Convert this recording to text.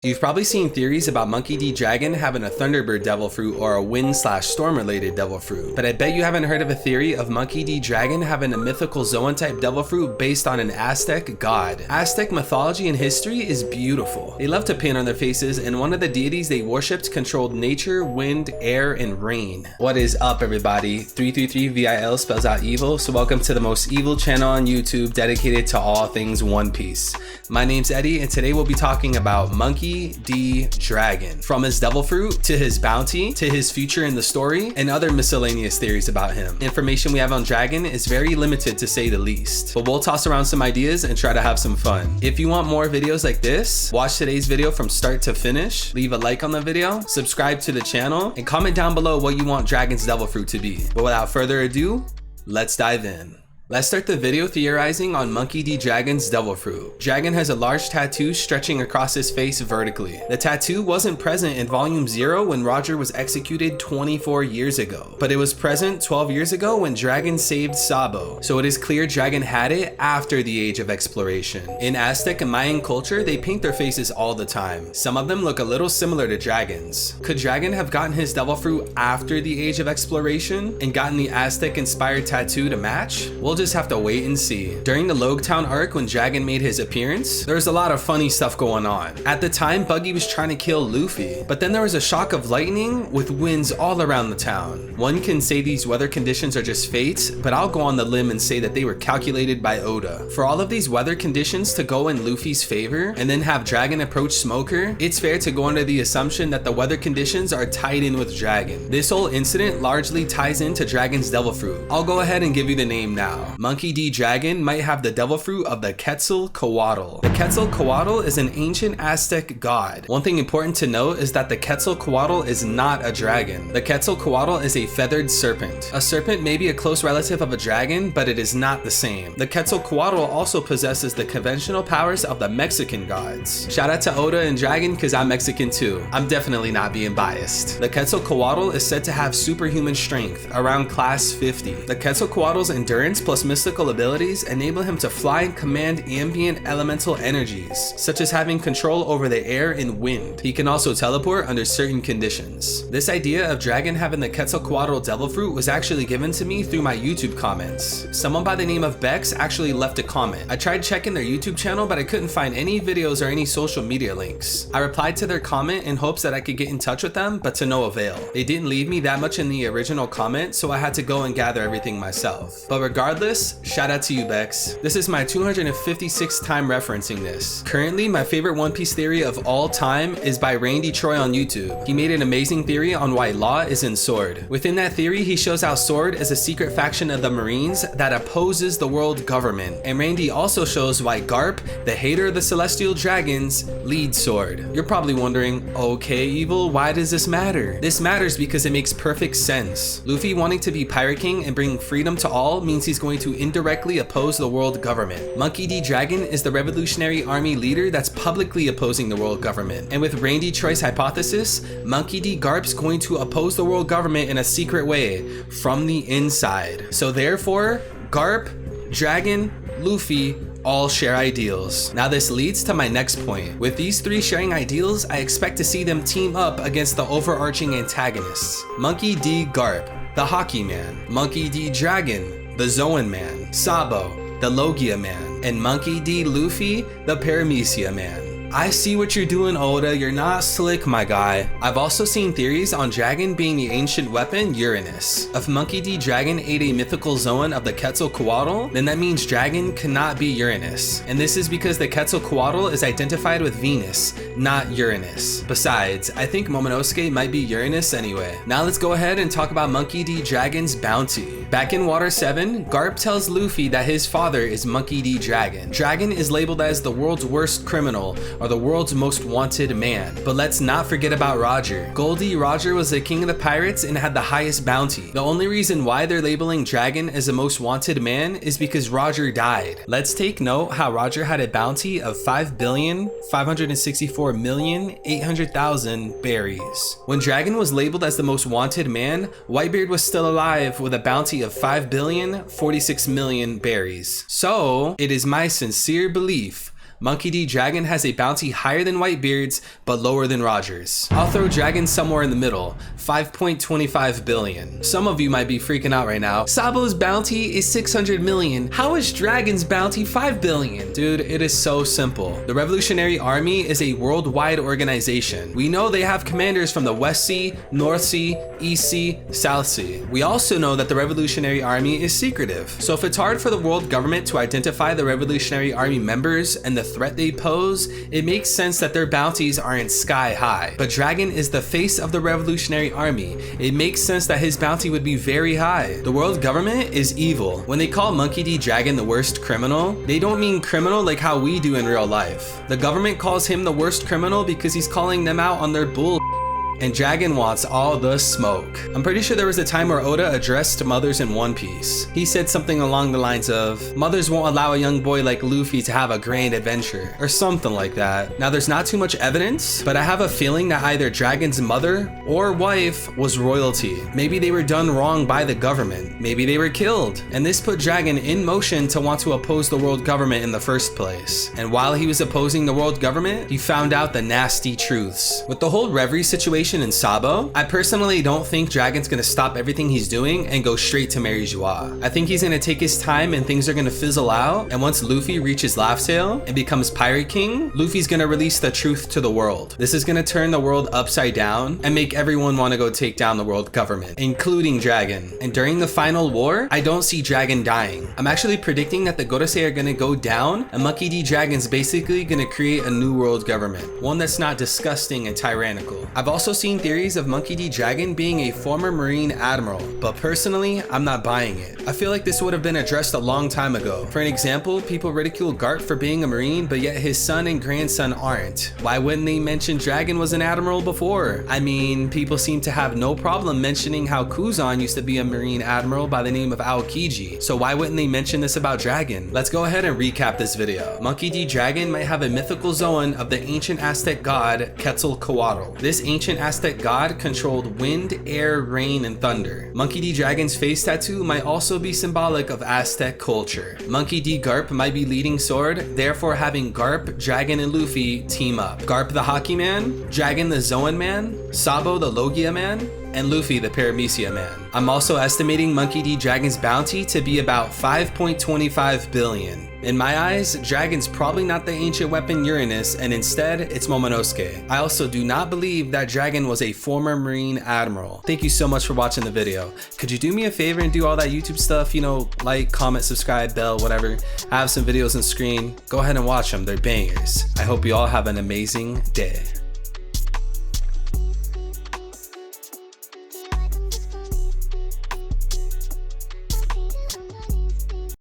You've probably seen theories about Monkey D. Dragon having a Thunderbird devil fruit or a wind/storm related devil fruit, but I bet you haven't heard of a theory of Monkey D. Dragon having a mythical Zoan type devil fruit based on an Aztec god. Aztec mythology and history is beautiful. They love to paint on their faces, and one of the deities they worshipped controlled nature, wind, air, and rain. What is up, everybody? 333VIL spells out evil, so welcome to the most evil channel on YouTube dedicated to all things One Piece. My name's Eddie, and today we'll be talking about Monkey D. Dragon. From his devil fruit, to his bounty, to his future in the story, and other miscellaneous theories about him. Information we have on Dragon is very limited to say the least, but we'll toss around some ideas and try to have some fun. If you want more videos like this, watch today's video from start to finish, leave a like on the video, subscribe to the channel, and comment down below what you want Dragon's devil fruit to be. But without further ado, let's dive in. Let's start the video theorizing on Monkey D. Dragon's devil fruit. Dragon has a large tattoo stretching across his face vertically. The tattoo wasn't present in volume 0 when Roger was executed 24 years ago, but it was present 12 years ago when Dragon saved Sabo, so it is clear Dragon had it after the age of exploration. In Aztec and Mayan culture, they paint their faces all the time. Some of them look a little similar to Dragon's. Could Dragon have gotten his devil fruit after the age of exploration and gotten the Aztec inspired tattoo to match? We'll just have to wait and see. During the Logtown arc when Dragon made his appearance, there was a lot of funny stuff going on. At the time, Buggy was trying to kill Luffy, but then there was a shock of lightning with winds all around the town. One can say these weather conditions are just fate, but I'll go on the limb and say that they were calculated by Oda. For all of these weather conditions to go in Luffy's favor and then have Dragon approach Smoker, it's fair to go under the assumption that the weather conditions are tied in with Dragon. This whole incident largely ties into Dragon's devil fruit. I'll go ahead and give you the name now. Monkey D. Dragon might have the devil fruit of the Quetzalcoatl. The Quetzalcoatl is an ancient Aztec god. One thing important to note is that the Quetzalcoatl is not a dragon. The Quetzalcoatl is a feathered serpent. A serpent may be a close relative of a dragon, but it is not the same. The Quetzalcoatl also possesses the conventional powers of the Mexican gods. Shout out to Oda and Dragon because I'm Mexican too. I'm definitely not being biased. The Quetzalcoatl is said to have superhuman strength, around class 50. The Quetzalcoatl's endurance plus mystical abilities enable him to fly and command ambient elemental energies, such as having control over the air and wind. He can also teleport under certain conditions. This idea of Dragon having the Quetzalcoatl devil fruit was actually given to me through my YouTube comments. Someone by the name of Bex actually left a comment. I tried checking their YouTube channel, but I couldn't find any videos or any social media links. I replied to their comment in hopes that I could get in touch with them, but to no avail. They didn't leave me that much in the original comment, so I had to go and gather everything myself. But regardless, shout out to you, Bex. This is my 256th time referencing this. Currently, my favorite One Piece theory of all time is by Randy Troy on YouTube. He made an amazing theory on why Law is in Sword. Within that theory, he shows how Sword is a secret faction of the Marines that opposes the world government. And Randy also shows why Garp, the hater of the Celestial Dragons, leads Sword. You're probably wondering, okay, Evil, why does this matter? This matters because it makes perfect sense. Luffy wanting to be Pirate King and bring freedom to all means he's going to indirectly oppose the world government. Monkey D. Dragon is the Revolutionary Army leader that's publicly opposing the world government. And with Randy Troy's hypothesis, Monkey D. Garp's going to oppose the world government in a secret way from the inside. So therefore, Garp, Dragon, Luffy, all share ideals. Now this leads to my next point. With these three sharing ideals, I expect to see them team up against the overarching antagonists. Monkey D. Garp, the Hockey Man. Monkey D. Dragon, the Zoan Man. Sabo, the Logia Man. And Monkey D. Luffy, the Paramecia Man. I see what you're doing, Oda. You're not slick, my guy. I've also seen theories on Dragon being the ancient weapon Uranus. If Monkey D. Dragon ate a mythical Zoan of the Quetzalcoatl, then that means Dragon cannot be Uranus. And this is because the Quetzalcoatl is identified with Venus, not Uranus. Besides, I think Momonosuke might be Uranus anyway. Now let's go ahead and talk about Monkey D. Dragon's bounty. Back in Water 7, Garp tells Luffy that his father is Monkey D. Dragon. Dragon is labeled as the world's worst criminal, or the world's most wanted man. But let's not forget about Roger. Goldie Roger was the king of the pirates and had the highest bounty. The only reason why they're labeling Dragon as the most wanted man is because Roger died. Let's take note how Roger had a bounty of 5,564,800,000 berries. When Dragon was labeled as the most wanted man, Whitebeard was still alive with a bounty of 5,046,000,000 berries. So it is my sincere belief Monkey D. Dragon has a bounty higher than Whitebeard's, but lower than Roger's. I'll throw Dragon somewhere in the middle, 5.25 billion. Some of you might be freaking out right now. Sabo's bounty is 600 million. How is Dragon's bounty 5 billion? Dude, it is so simple. The Revolutionary Army is a worldwide organization. We know they have commanders from the West Sea, North Sea, East Sea, South Sea. We also know that the Revolutionary Army is secretive. So if it's hard for the world government to identify the Revolutionary Army members and the threat they pose, it makes sense that their bounties aren't sky high. But Dragon is the face of the Revolutionary Army. It makes sense that his bounty would be very high. The world government is evil. When they call Monkey D. Dragon the worst criminal, they don't mean criminal like how we do in real life. The government calls him the worst criminal because he's calling them out on their bull. And Dragon wants all the smoke. I'm pretty sure there was a time where Oda addressed mothers in One Piece. He said something along the lines of, mothers won't allow a young boy like Luffy to have a grand adventure, or something like that. Now there's not too much evidence, but I have a feeling that either Dragon's mother or wife was royalty. Maybe they were done wrong by the government. Maybe they were killed. And this put Dragon in motion to want to oppose the world government in the first place. And while he was opposing the world government, he found out the nasty truths. With the whole Reverie situation in Sabo, I personally don't think Dragon's gonna stop everything he's doing and go straight to Mary Joie. I think he's gonna take his time and things are gonna fizzle out, and once Luffy reaches Laugh Tale and becomes Pirate King, Luffy's gonna release the truth to the world. This is gonna turn the world upside down and make everyone want to go take down the world government, including Dragon. And during the final war, I don't see Dragon dying. I'm actually predicting that the Gorosei are gonna go down and Monkey D. Dragon's basically gonna create a new world government, one that's not disgusting and tyrannical. I've also seen theories of Monkey D. Dragon being a former Marine Admiral, but personally, I'm not buying it. I feel like this would have been addressed a long time ago. For an example, people ridicule Garp for being a Marine, but yet his son and grandson aren't. Why wouldn't they mention Dragon was an Admiral before? I mean, people seem to have no problem mentioning how Kuzan used to be a Marine Admiral by the name of Aokiji, so why wouldn't they mention this about Dragon? Let's go ahead and recap this video. Monkey D. Dragon might have a mythical Zoan of the ancient Aztec god Quetzalcoatl. This ancient Aztec god controlled wind, air, rain, and thunder. Monkey D. Dragon's face tattoo might also be symbolic of Aztec culture. Monkey D. Garp might be leading sword, therefore having Garp, Dragon, and Luffy team up. Garp the Hockey Man, Dragon the Zoan Man, Sabo the Logia Man, and Luffy the Paramecia Man. I'm also estimating Monkey D. Dragon's bounty to be about 5.25 billion. In my eyes, Dragon's probably not the ancient weapon Uranus, and instead, it's Momonosuke. I also do not believe that Dragon was a former Marine Admiral. Thank you so much for watching the video. Could you do me a favor and do all that YouTube stuff, you know, like, comment, subscribe, bell, whatever. I have some videos on screen. Go ahead and watch them, they're bangers. I hope you all have an amazing day.